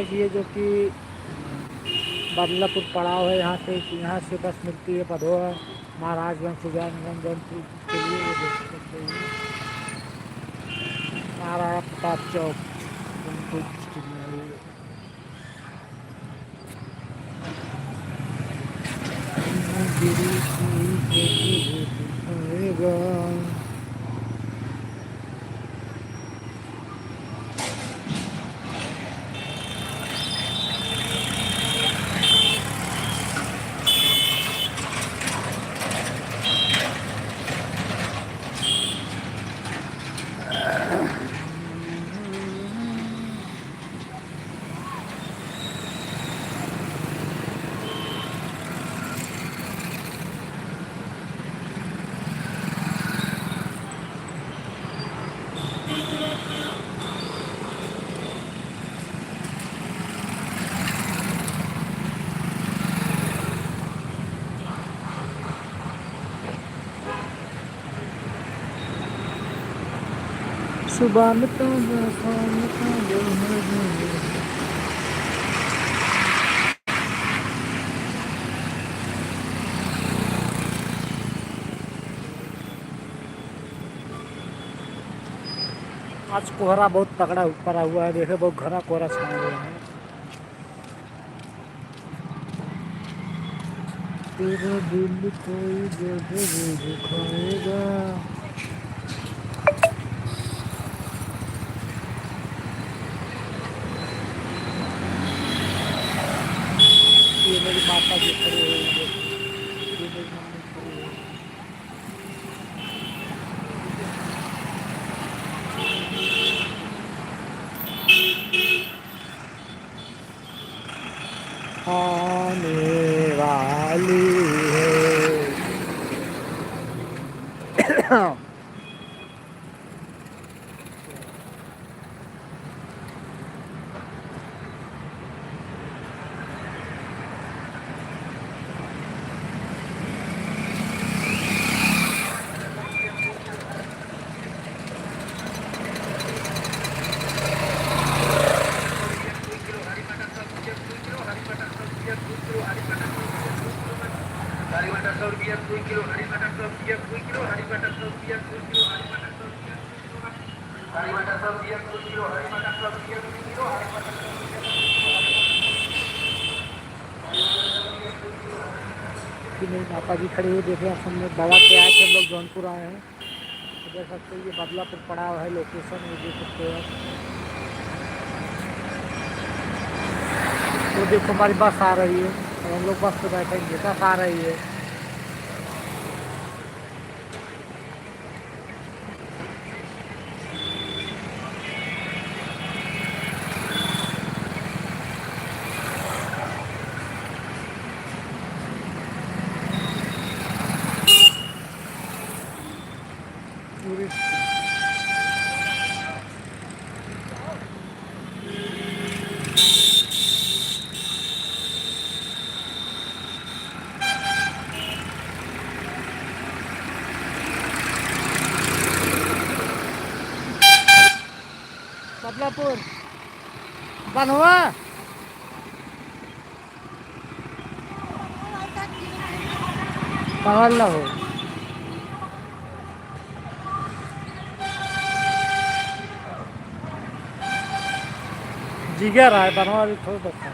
एक ये जो कि बदलापुर पड़ाव है, यहाँ से बस मिलती है भदोह महाराजगंज सुजानगंज जौनपुर के लिए, ये देख सकते हैं महाराणा प्रताप चौक जौनपुर डिस्ट्रिक्ट में है ये। गिरी की दिखाएगा। सुबह में तो आज कोहरा बहुत तगड़ा पड़ा हुआ है, देखे बहुत घना कोहरा छाया हुआ है। तेरा दिल कोई जगह दिखाएगा। ये मेरी माता जी खड़ी हुई है, ये मेरी मम्मी खड़ी है। आने वाली है। मेरी माता जी खड़ी हुई, देखे हमने दवा के आए थे, लोग जौनपुर आए हैं, तो देख सकते हैं ये बदलापुर पड़ाव है, लोकेशन ये देख सकते हैं। तो देखो हमारी बस आ रही है और हम लोग बस पे बैठेंगे, बस आ रही है। बदलापुर बन हुआ पकड़ लो। जिगर है बनवा भी थोड़ी बता।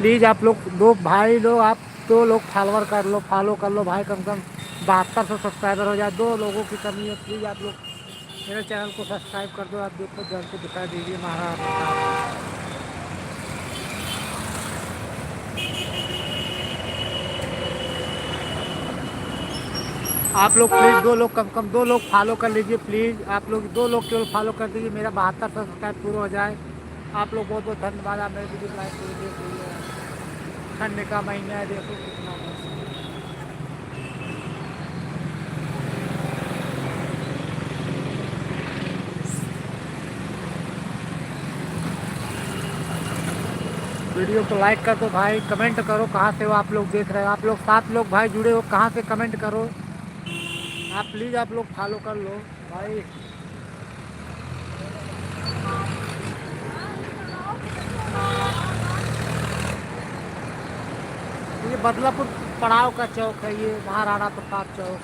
प्लीज़ आप लोग दो भाई लोग, आप 2 लोग फॉलोअर कर लो, फॉलो कर लो भाई, कम से कम 7200 सब्सक्राइबर हो जाए। 2 लोगों की कमी है, प्लीज़ आप लोग मेरे चैनल को सब्सक्राइब कर दो। आप देखो जन को दिखा दीजिए महाराज। आप लोग प्लीज़ 2 लोग, कम से कम 2 लोग फॉलो कर लीजिए प्लीज़। आप लोग 2 लोग केवल फॉलो कर दीजिए, मेरा 7200 सब्सक्राइब पूरा हो जाए। आप लोग बहुत बहुत धन्यवाद, आप मेरे वीडियो लाइक कीजिए। ठंड का महीना है, देखो कितना मौसम। वीडियो को लाइक कर दो भाई, कमेंट करो कहाँ से हो आप लोग देख रहे हो। आप लोग 7 लोग भाई जुड़े हो, कहाँ से कमेंट करो आप, प्लीज़ आप लोग फॉलो कर लो भाई। ये बदलापुर पड़ाव का चौक है, ये महाराणा प्रताप चौक।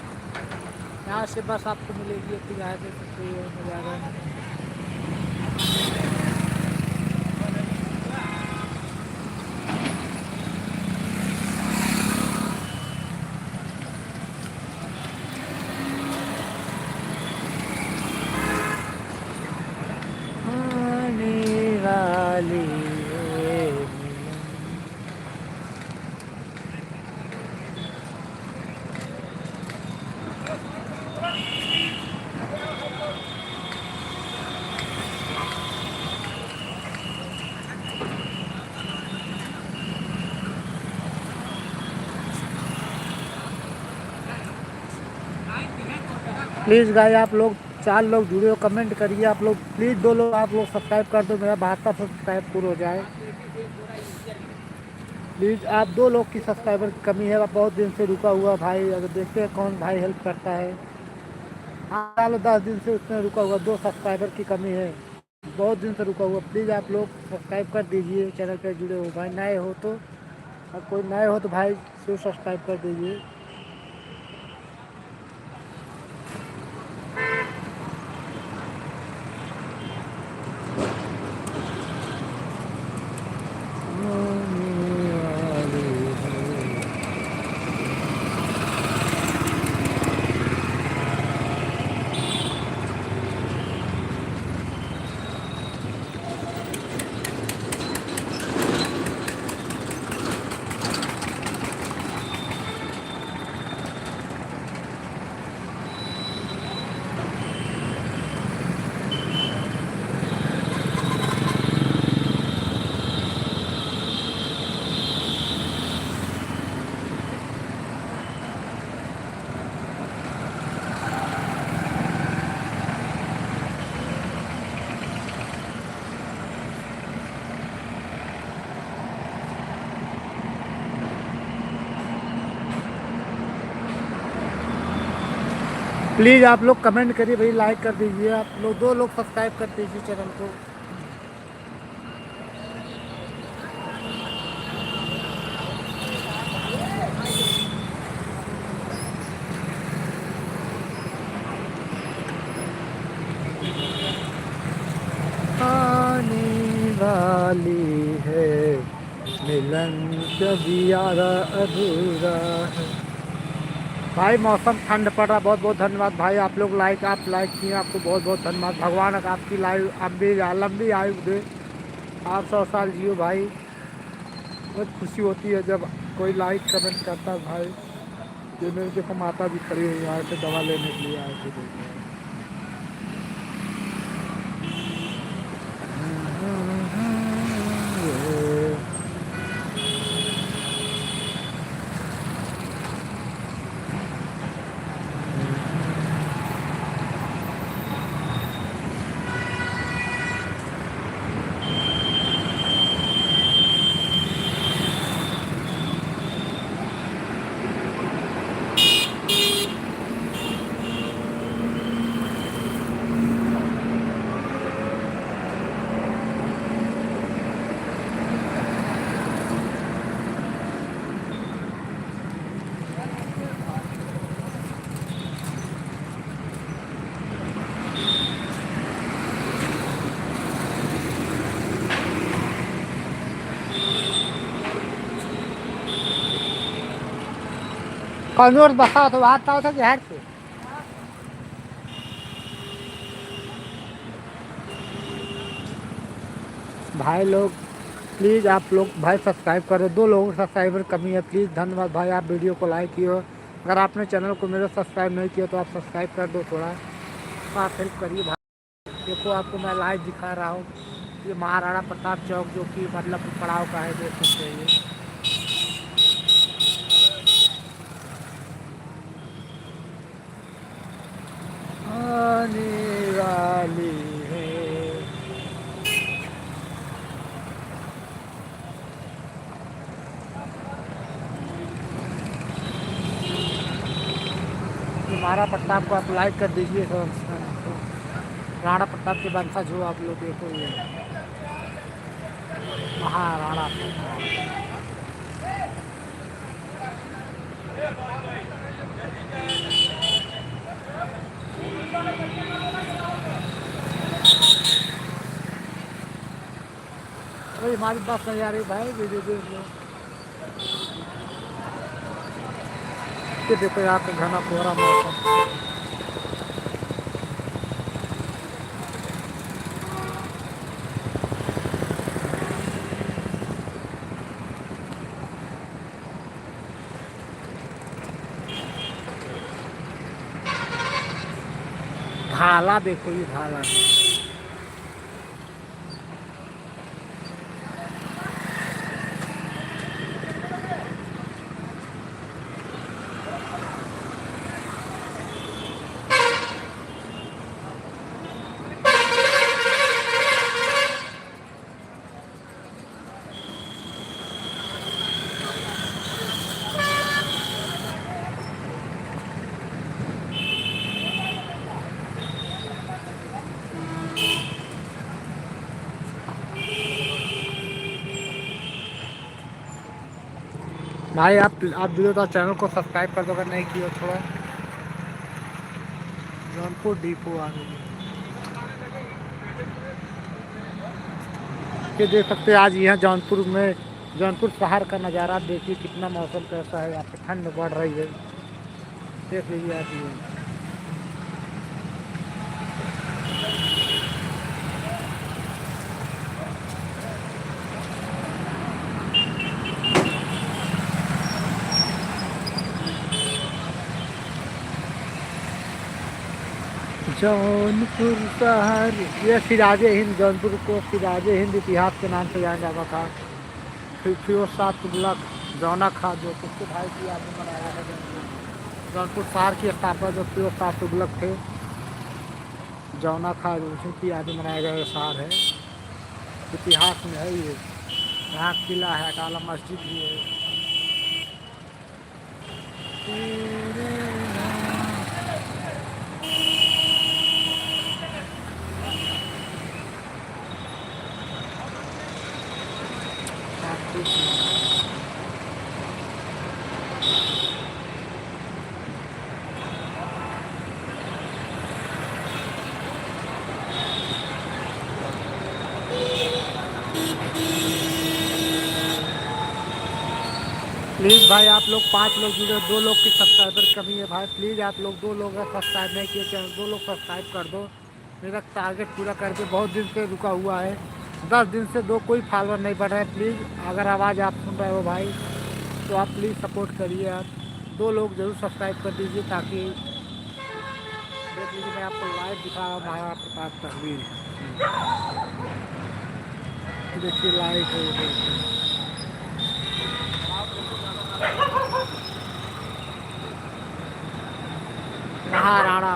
यहाँ से बस आपको मिलेगी, इतनी यहाँ से सकते हो नज़ारा। आने वाली है प्लीज़ गाइस आप लोग 4 लोग जुड़े हो, कमेंट करिए आप लोग प्लीज़। 2 लोग आप लोग सब्सक्राइब कर दो, मेरा 72 सब्सक्राइब पूरा हो जाए प्लीज़। आप 2 लोग की सब्सक्राइबर की कमी है, बहुत दिन से रुका हुआ भाई। अगर देखते हैं कौन भाई हेल्प करता है। हाँ 10 दिन से उसमें रुका हुआ, 2 सब्सक्राइबर की कमी है, बहुत दिन से रुका हुआ। प्लीज़ आप लोग सब्सक्राइब कर दीजिए, चैनल पर जुड़े हो भाई। नए हो तो, और कोई नए हो तो भाई सिर्फ सब्सक्राइब कर दीजिए। प्लीज़ आप लोग कमेंट करिए भाई, लाइक कर दीजिए आप लोग। 2 लोग सब्सक्राइब कर दीजिए चैनल को। आने वाली है मिलन, कभी यारा अधूरा है। भाई मौसम ठंड पड़ रहा, बहुत बहुत धन्यवाद भाई। आप लोग आप लाइक किए, आपको बहुत बहुत धन्यवाद। भगवान आपकी लाइव लंबी आयु दे, आप 100 साल जियो भाई। बहुत खुशी होती है जब कोई लाइक कमेंट करता है भाई। जो मेरे देखो माता भी खड़ी हुई आए थे, दवा लेने के लिए आए थे देखो। कौन बसा तो बात था बिहार से भाई लोग। प्लीज़ आप लोग भाई सब्सक्राइब करो, 2 लोगों की सब्सक्राइबर कमी है, प्लीज़ धन्यवाद भाई। आप वीडियो को लाइक किए हो, अगर आपने चैनल को मेरा सब्सक्राइब नहीं किया तो आप सब्सक्राइब कर दो, थोड़ा तो आप हेल्प करिए भाई। देखो आपको मैं लाइव दिखा रहा हूँ, ये महाराणा प्रताप चौक जो कि मतलब पड़ाव का है, देख सकते हैं ये। महाराणा प्रताप को आप लाइक कर दीजिए। तो राणा प्रताप के वंशज हो आप लोग, देखो ये महाराणा प्रताप। अरे हमारी बात नहीं आ रही भाई, वीडियो देख लो। ये देखो यहाँ पे घना कोहरा मौसम। भाला देखो, ये भाला भाई। आप वीडियो तो चैनल को सब्सक्राइब कर दो अगर नहीं किया। थोड़ा जौनपुर डिपो आ गई। ये देख सकते हैं आज यहाँ जौनपुर में, जौनपुर शहर का नज़ारा देखिए, कितना मौसम कैसा है। यहाँ पे ठंड बढ़ रही है, देख लीजिए आप ये। जौनपुर शहर, ये सिराजे हिंद, जौनपुर को सिराजे हिंद इतिहास के नाम से जाना जाता था। फिर सात तुगलक, जौना खा जो किसके भाई की याद में बनाया गया है। जौनपुर शहर की स्थापना जो फिर सात तुगलक थे, जौना खा उसी की याद में बनाया गया शहर है। इतिहास में है ये। यहाँ किला है, काला मस्जिद भी है। प्लीज़ भाई आप लोग 5 लोग वीडियो, 2 लोग की सब्सक्राइबर कमी है भाई। प्लीज़ आप लोग 2 लोग सब्सक्राइब नहीं किए चैनल, 2 लोग सब्सक्राइब कर दो। मेरा टारगेट पूरा करके बहुत दिन से रुका हुआ है। 10 दिन से कोई फॉलोअर नहीं बढ़ रहा है। प्लीज़ अगर आवाज़ आप सुन रहे हो भाई, तो आप प्लीज़ सपोर्ट करिए। आप 2 लोग ज़रूर सब्सक्राइब कर दीजिए, ताकि देख लीजिए मैं आपको लाइव दिखा रहा हूँ महाराणा प्रताप तस्वीर। देखिए लाइव है। महाराणा